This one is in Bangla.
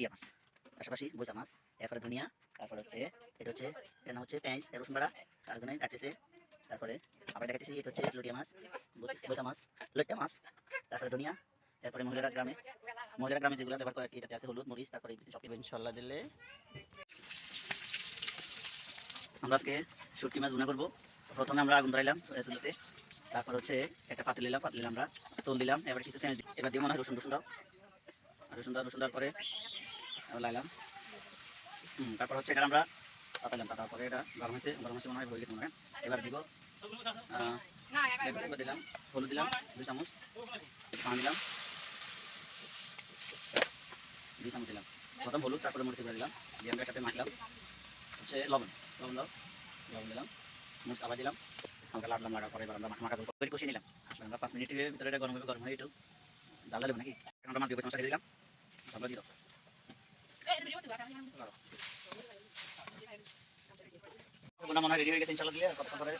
টিয়া মাছ, পাশাপাশি বৈশা মাছ, এরপরে ধনিয়া, তারপরে হচ্ছে এটা হচ্ছে এর নাম হচ্ছে পেঁয়াজ রসুন বাড়া, তার জন্য কাটতেছে। তারপরে আবার দেখাতেছি এটা হচ্ছে লটিয়া মাছ, বৈশা মাছ, লইট্টা মাছ, তারপরে ধনিয়া। এরপরে মহিলারা গ্রামে যেগুলো ব্যবহার করে আর কি, এটাতে আছে হলুদ মরিচ, তারপরে সব কিছু ইনশাল্লাহ দিলে আমরা আজকে শুটকি মাছ ভুনা করবো। প্রথমে আমরা আগুন ধরাইলাম চুলাতে, তারপর হচ্ছে একটা পাতিল নিলাম, আমরা তোল দিলাম, এবার কিছু পেঁয়াজ এবার দিয়ে মনে হয় রসুন দাও, রসুন দেওয়ার পরে লাইলাম। তারপর হচ্ছে এটা আমরা পাতাইলাম, পাতার পরে এটা গরম হয়েছে মনে হয় হয়ে গেছে মনে হয়। এবার দিব দিলাম হলুদ দিলাম 2 চামচ, পানি দিলাম 2 চামচ দিলাম, প্রথম হলুদ তারপরে মরিচ গুঁড়া দিলাম, দিয়ে আমরা একসাথে মাখলাম। হচ্ছে লবণ দিলাম, মরিচ আবার দিলাম, হালকা লাগার পরে এবার আমরা মাখা করে কষিয়ে নিলাম। আমরা 5 মিনিটের ভিতরে এটা গরম হয়ে একটু জাল দেবো নাকি। আমরা মাছ দিয়ে মশলা দিলাম, আমরা দিয়ে দাও। মনে হয় রেডি হয়ে গেছে ইনশাল্লাহ, দিলে কতক্ষণ পরে